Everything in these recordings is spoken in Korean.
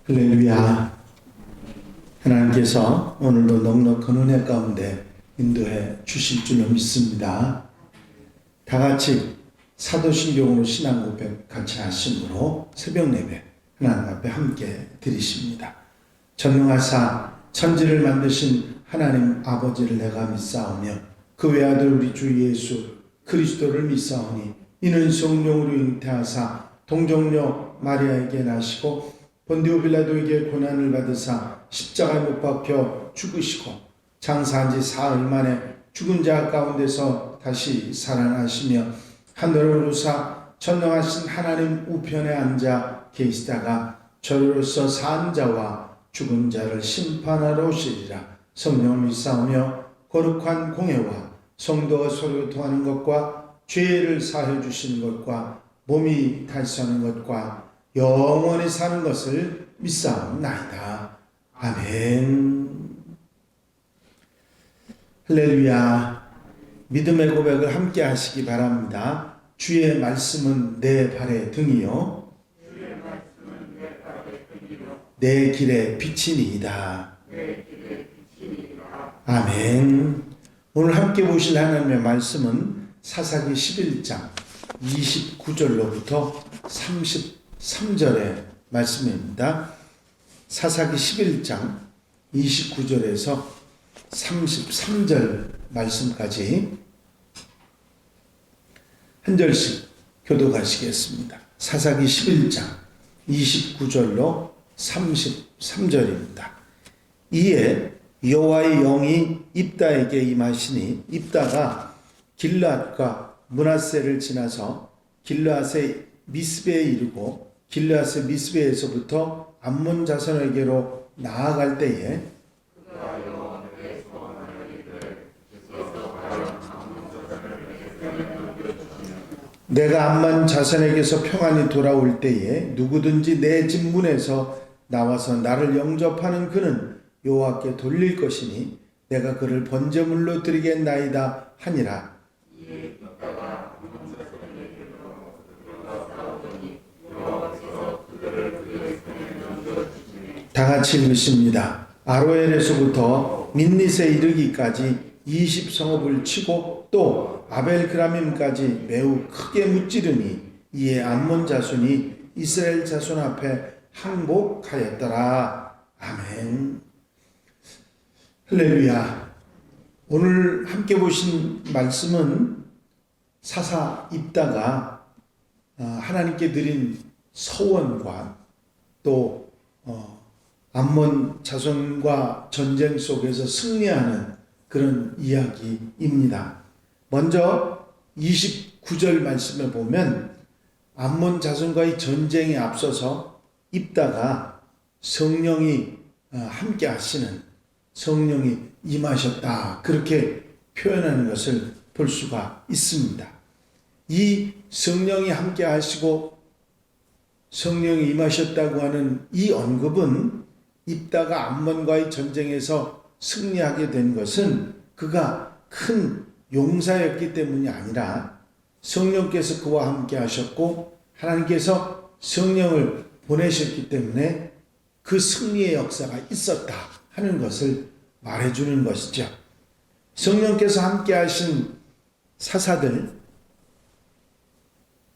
할렐루야. 하나님께서 오늘도 넉넉한 은혜 가운데 인도해 주실 줄로 믿습니다. 다 같이 사도신경으로 신앙 고백 같이 하심으로 새벽 예배 하나님 앞에 함께 드리십니다. 전능하사 천지를 만드신 하나님 아버지를 내가 믿사오며 그 외아들 우리 주 예수 그리스도를 믿사오니 이는 성령으로 잉태하사 동정녀 마리아에게 나시고 본디오 빌라도에게 고난을 받으사 십자가에 못 박혀 죽으시고 장사한 지 사흘 만에 죽은 자 가운데서 다시 살아나시며 하늘을 오르사 전능하신 하나님 우편에 앉아 계시다가 저로서 산 자와 죽은 자를 심판하러 오시리라. 성령을 믿사오며 거룩한 공회와 성도가 서로 통하는 것과 죄를 사해 주시는 것과 몸이 달수하는 것과 영원히 사는 것을 믿사옵나이다. 아멘. 할렐루야. 믿음의 고백을 함께 하시기 바랍니다. 주의 말씀은 내 발의 등이요 내 길의 빛이니이다. 아멘. 오늘 함께 보실 하나님의 말씀은 사사기 11장 29절로부터 33절의 말씀입니다. 사사기 11장 29절에서 33절 말씀까지 한 절씩 교독하시겠습니다. 사사기 11장 29절로 33절입니다. 이에 여호와의 영이 입다에게 임하시니 입다가 길르앗과 므낫세를 지나서 길르앗의 미스베에 이르고 길르앗의 미스베에서부터 암몬 자손에게로 나아갈 때에 내가 암몬 자손에게서 평안히 돌아올 때에 누구든지 내 집 문에서 나와서 나를 영접하는 그는 여호와께 돌릴 것이니 내가 그를 번제물로 드리겠나이다 하니라. 다 같이 읽으십니다. 아로엘에서부터 민닛에 이르기까지 20성읍을 치고 또 아벨그라밈까지 매우 크게 무찌르니 이에 암몬 자손이 이스라엘 자손 앞에 항복하였더라. 아멘. 할렐루야. 오늘 함께 보신 말씀은 사사 입다가 하나님께 드린 서원과 또 암몬 자손과 전쟁 속에서 승리하는 그런 이야기입니다. 먼저 29절 말씀을 보면 암몬 자손과의 전쟁에 앞서서 입다가 성령이 함께 하시는 성령이 임하셨다 그렇게 표현하는 것을 볼 수가 있습니다. 이 성령이 함께 하시고 성령이 임하셨다고 하는 이 언급은 입다가 암몬과의 전쟁에서 승리하게 된 것은 그가 큰 용사였기 때문이 아니라 성령께서 그와 함께 하셨고 하나님께서 성령을 보내셨기 때문에 그 승리의 역사가 있었다 하는 것을 말해주는 것이죠. 성령께서 함께 하신 사사들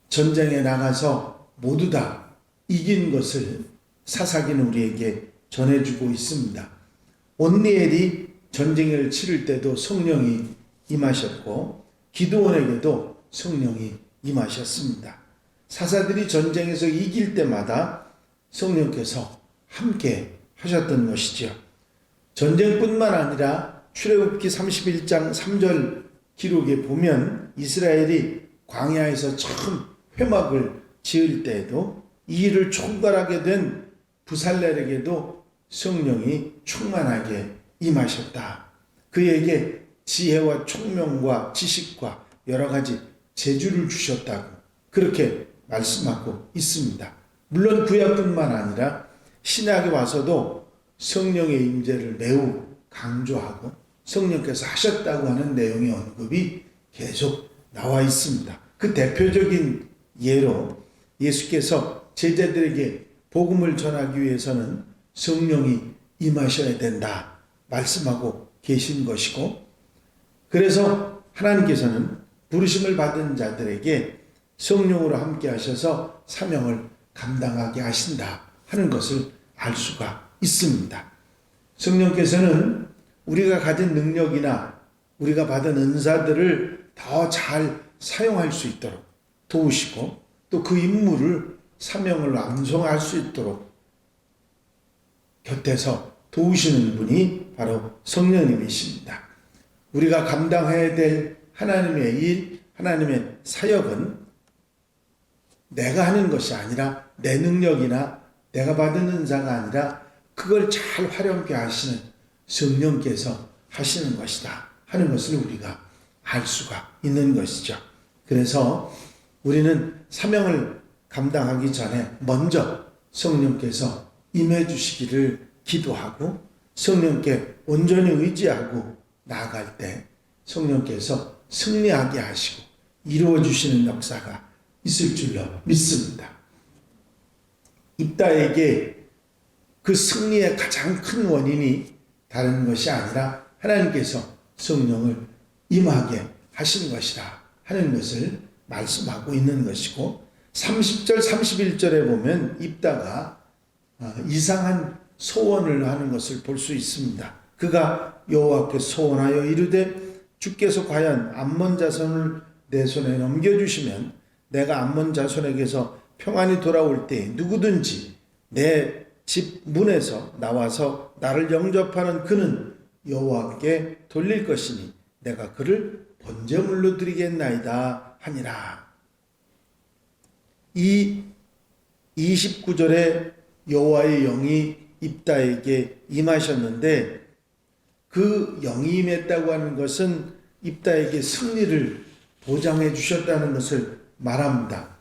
전쟁에 나가서 모두 다 이긴 것을 사사기는 우리에게 전해주고 있습니다. 온니엘이 전쟁을 치를 때도 성령이 임하셨고 기드온에게도 성령이 임하셨습니다. 사사들이 전쟁에서 이길 때마다 성령께서 함께 하셨던 것이죠. 전쟁뿐만 아니라 출애굽기 31장 3절 기록에 보면 이스라엘이 광야에서 처음 회막을 지을 때에도 이 일을 총괄하게 된 부살렐에게도 성령이 충만하게 임하셨다. 그에게 지혜와 총명과 지식과 여러 가지 재주를 주셨다고 그렇게 말씀하고 있습니다. 물론 구약뿐만 아니라 신약에 와서도 성령의 임재를 매우 강조하고 성령께서 하셨다고 하는 내용의 언급이 계속 나와 있습니다. 그 대표적인 예로 예수께서 제자들에게 복음을 전하기 위해서는 성령이 임하셔야 된다 말씀하고 계신 것이고, 그래서 하나님께서는 부르심을 받은 자들에게 성령으로 함께 하셔서 사명을 감당하게 하신다 하는 것을 알 수가 있습니다. 성령께서는 우리가 가진 능력이나 우리가 받은 은사들을 더 잘 사용할 수 있도록 도우시고, 또 그 임무를 사명을 완성할 수 있도록 곁에서 도우시는 분이 바로 성령님이십니다. 우리가 감당해야 될 하나님의 일, 하나님의 사역은 내가 하는 것이 아니라, 내 능력이나 내가 받은 은사가 아니라 그걸 잘 활용케 하시는 성령께서 하시는 것이다 하는 것을 우리가 알 수가 있는 것이죠. 그래서 우리는 사명을 감당하기 전에 먼저 성령께서 임해 주시기를 기도하고, 성령께 온전히 의지하고 나아갈 때 성령께서 승리하게 하시고 이루어 주시는 역사가 있을 줄로 믿습니다. 입다에게 그 승리의 가장 큰 원인이 다른 것이 아니라 하나님께서 성령을 임하게 하신 것이다 하는 것을 말씀하고 있는 것이고, 30절 31절에 보면 입다가 이상한 소원을 하는 것을 볼 수 있습니다. 그가 여호와께 소원하여 이르되 주께서 과연 암몬 자손을 내 손에 넘겨주시면 내가 암몬 자손에게서 평안히 돌아올 때 누구든지 내 집 문에서 나와서 나를 영접하는 그는 여호와께 돌릴 것이니 내가 그를 번제물로 드리겠나이다 하니라. 이 29절에 여호와의 영이 입다에게 임하셨는데, 그 영이 임했다고 하는 것은 입다에게 승리를 보장해 주셨다는 것을 말합니다.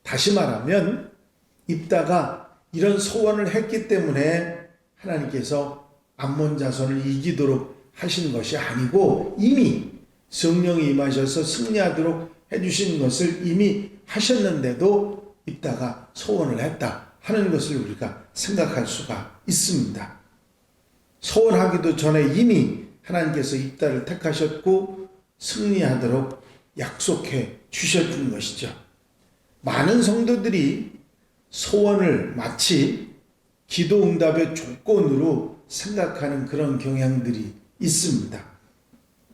다시 말하면 입다가 이런 소원을 했기 때문에 하나님께서 암몬 자손을 이기도록 하신 것이 아니고, 이미 성령이 임하셔서 승리하도록 해주신 것을 이미 하셨는데도 입다가 소원을 했다 하는 것을 우리가 생각할 수가 있습니다. 소원하기도 전에 이미 하나님께서 입다를 택하셨고 승리하도록 약속해 주셨던 것이죠. 많은 성도들이 소원을 마치 기도 응답의 조건으로 생각하는 그런 경향들이 있습니다.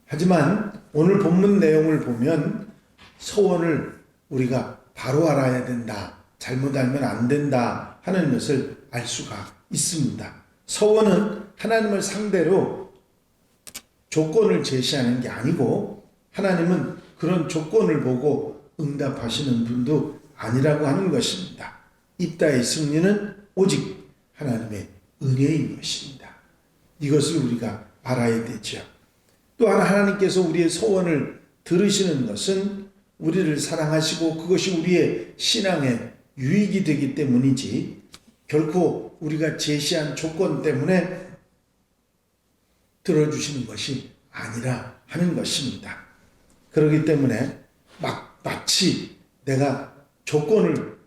하지만 오늘 본문 내용을 보면 소원을 우리가 바로 알아야 된다, 잘못 알면 안 된다 하는 것을 알 수가 있습니다. 소원은 하나님을 상대로 조건을 제시하는 게 아니고, 하나님은 그런 조건을 보고 응답하시는 분도 아니라고 하는 것입니다. 입다의 승리는 오직 하나님의 은혜인 것입니다. 이것을 우리가 알아야 되죠. 또한 하나님께서 우리의 소원을 들으시는 것은 우리를 사랑하시고 그것이 우리의 신앙에 유익이 되기 때문이지, 결코 우리가 제시한 조건 때문에 들어주시는 것이 아니라 하는 것입니다. 그렇기 때문에 마치 내가 조건을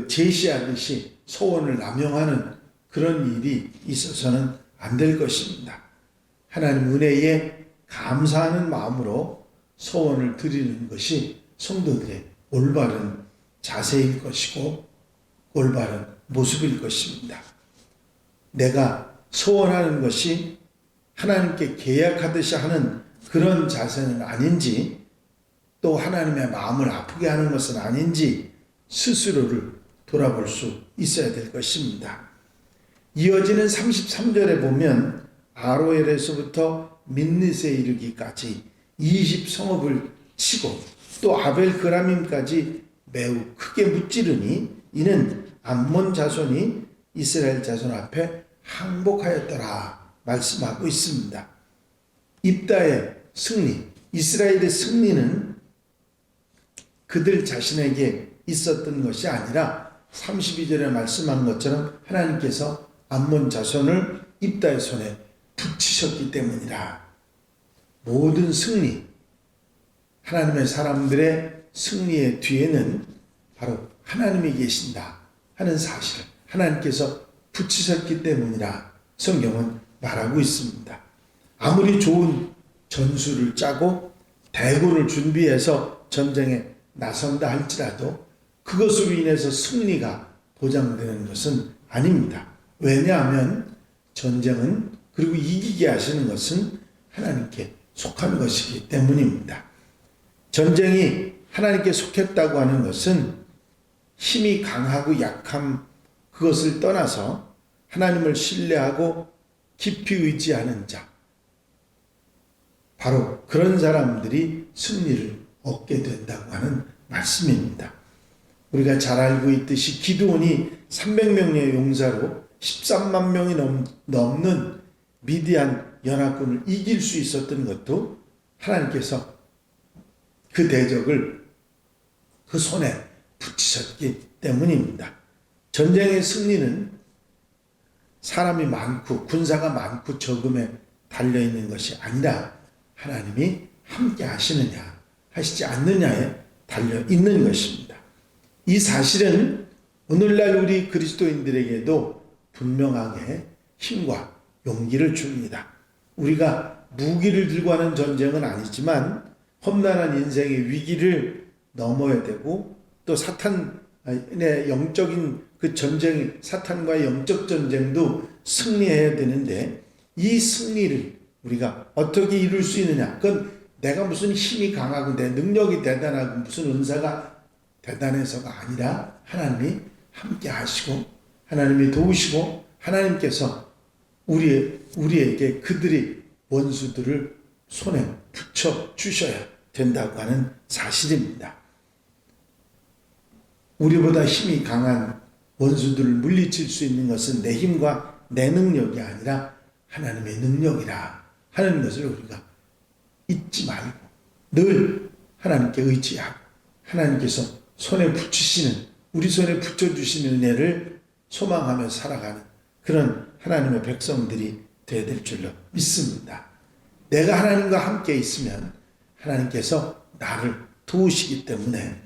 제시하듯이 소원을 남용하는 그런 일이 있어서는 안 될 것입니다. 하나님 은혜에 감사하는 마음으로 소원을 드리는 것이 성도들의 올바른 자세일 것이고 올바른 모습일 것입니다. 내가 소원하는 것이 하나님께 계약하듯이 하는 그런 자세는 아닌지, 또 하나님의 마음을 아프게 하는 것은 아닌지 스스로를 돌아볼 수 있어야 될 것입니다. 이어지는 33절에 보면 아로엘에서부터 민닛에 이르기까지 20성읍을 치고 또 아벨 그라밈까지 매우 크게 무찌르니 이는 암몬 자손이 이스라엘 자손 앞에 항복하였더라 말씀하고 있습니다. 입다의 승리, 이스라엘의 승리는 그들 자신에게 있었던 것이 아니라 32절에 말씀한 것처럼 하나님께서 암몬 자손을 입다의 손에 붙이셨기 때문이라. 모든 승리, 하나님의 사람들의 승리의 뒤에는 바로 하나님이 계신다 하는 사실을 하나님께서 붙이셨기 때문이라 성경은 말하고 있습니다. 아무리 좋은 전술을 짜고 대군을 준비해서 전쟁에 나선다 할지라도 그것으로 인해서 승리가 보장되는 것은 아닙니다. 왜냐하면 전쟁은, 그리고 이기게 하시는 것은 하나님께 속한 것이기 때문입니다. 전쟁이 하나님께 속했다고 하는 것은 힘이 강하고 약함, 그것을 떠나서 하나님을 신뢰하고 깊이 의지하는 자, 바로 그런 사람들이 승리를 얻게 된다고 하는 말씀입니다. 우리가 잘 알고 있듯이 기드온이 300명의 용사로 13만 명이 넘는 미디안 연합군을 이길 수 있었던 것도 하나님께서 그 대적을 그 손에 붙이셨기 때문입니다. 전쟁의 승리는 사람이 많고 군사가 많고 적음에 달려있는 것이 아니라 하나님이 함께 하시느냐 하시지 않느냐에 달려있는 것입니다. 이 사실은 오늘날 우리 그리스도인들에게도 분명하게 힘과 용기를 줍니다. 우리가 무기를 들고 하는 전쟁은 아니지만 험난한 인생의 위기를 넘어야 되고, 또 사탄의 영적인 그 전쟁, 사탄과의 영적 전쟁도 승리해야 되는데, 이 승리를 우리가 어떻게 이룰 수 있느냐? 그건 내가 무슨 힘이 강하고 내 능력이 대단하고 무슨 은사가 대단해서가 아니라 하나님이 함께 하시고 하나님이 도우시고 하나님께서 우리에게 그들이 원수들을 손에 붙여 주셔야 된다고 하는 사실입니다. 우리보다 힘이 강한 원수들을 물리칠 수 있는 것은 내 힘과 내 능력이 아니라 하나님의 능력이라 하는 것을 우리가 잊지 말고 늘 하나님께 의지하고 하나님께서 손에 붙이시는, 우리 손에 붙여주시는 은혜를 소망하며 살아가는 그런 하나님의 백성들이 되어야 될 줄로 믿습니다. 내가 하나님과 함께 있으면 하나님께서 나를 도우시기 때문에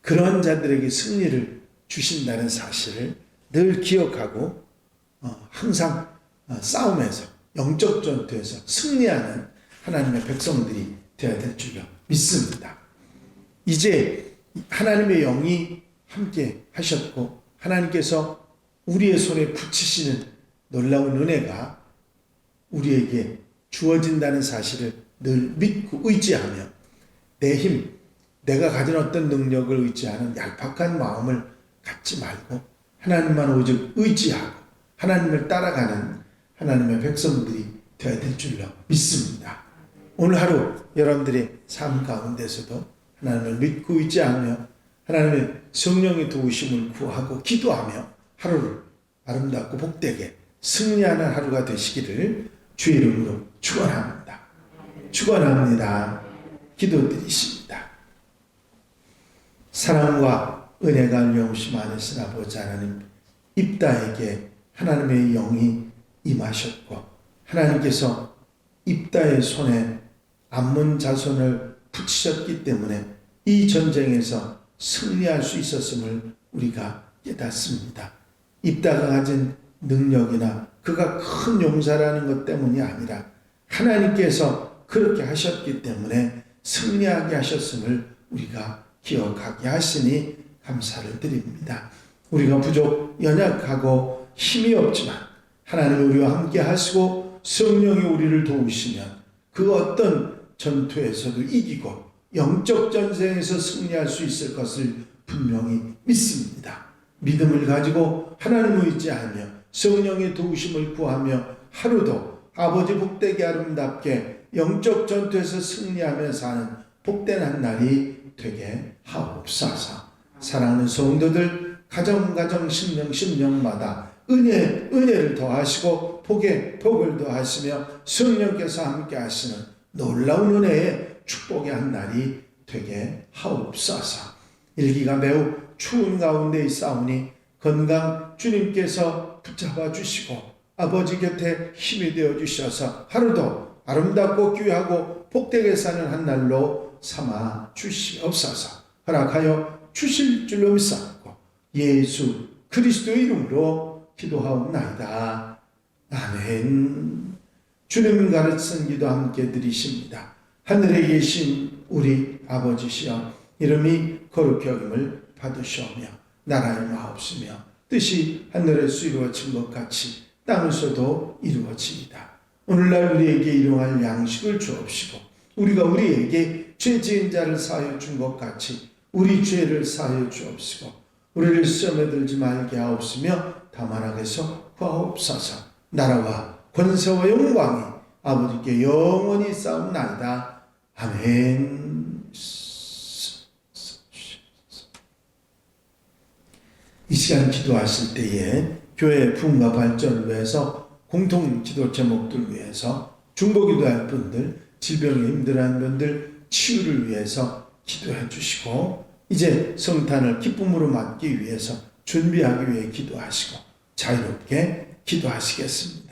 그런 자들에게 승리를 주신다는 사실을 늘 기억하고 항상 싸움에서, 영적 전투에서 승리하는 하나님의 백성들이 되어야 될 줄로 믿습니다. 이제 하나님의 영이 함께 하셨고 하나님께서 우리의 손에 붙이시는 놀라운 은혜가 우리에게 주어진다는 사실을 늘 믿고 의지하며 내 힘, 내가 가진 어떤 능력을 의지하는 얄팍한 마음을 갖지 말고 하나님만 오직 의지하고 하나님을 따라가는 하나님의 백성들이 되어야 될 줄로 믿습니다. 오늘 하루 여러분들의 삶 가운데서도 하나님을 믿고 의지하며 하나님의 성령의 도우심을 구하고 기도하며 하루를 아름답고 복되게 승리하는 하루가 되시기를 주의 이름으로 축원합니다. 축원합니다. 기도드리십니다. 사랑과 은혜가 알려오심 안에서 아버지 하나님, 입다에게 하나님의 영이 임하셨고 하나님께서 입다의 손에 암몬 자손을 붙이셨기 때문에 이 전쟁에서 승리할 수 있었음을 우리가 깨닫습니다. 입다가 가진 능력이나 그가 큰 용사라는 것 때문이 아니라 하나님께서 그렇게 하셨기 때문에 승리하게 하셨음을 우리가 기억하게 하시니 감사를 드립니다. 우리가 부족, 연약하고 힘이 없지만 하나님이 우리와 함께 하시고 성령이 우리를 도우시면 그 어떤 전투에서도 이기고 영적 전쟁에서 승리할 수 있을 것을 분명히 믿습니다. 믿음을 가지고 하나님을 의지하며 성령의 도우심을 구하며 하루도 아버지 복되게 아름답게 영적 전투에서 승리하며 사는 복된 한 날이 되게 하옵소서. 사랑하는 성도들, 가정 심령마다 은혜를 더하시고 복에 복을 더하시며 성령께서 함께 하시는 놀라운 은혜의 축복의 한 날이 되게 하옵소서. 일기가 매우 추운 가운데 있사오니 건강 주님께서 붙잡아 주시고 아버지 곁에 힘이 되어 주셔서 하루도 아름답고 귀하고 복되게 사는 한 날로 삼아 주시옵소서. 허락하여 주실 줄로 믿사옵고 예수 그리스도의 이름으로 기도하옵나이다. 아멘. 주님 가르친 기도 함께 드리십니다. 하늘에 계신 우리 아버지시여, 이름이 거룩히 여김을 받으시오며 나라의 마옵시며 뜻이 하늘에서 이루어진 것 같이 땅에서도 이루어지이다. 오늘날 우리에게 일용할 양식을 주옵시고 우리가 우리에게 죄 지은 자를 사하여 준 것 같이 우리 죄를 사하여 주옵시고 우리를 시험에 들지 말게 하옵시며 다만 악에서 구하옵소서. 나라와 권세와 영광이 아버지께 영원히 싸움나이다. 아멘. 이 시간 기도하실 때에 교회의 부흥과 발전을 위해서 공통 기도 제목들 위해서 중보기도할 분들, 질병에 힘들어하는 분들 치유를 위해서 기도해 주시고 이제 성탄을 기쁨으로 맞기 위해서 준비하기 위해 기도하시고 자유롭게 기도하시겠습니다.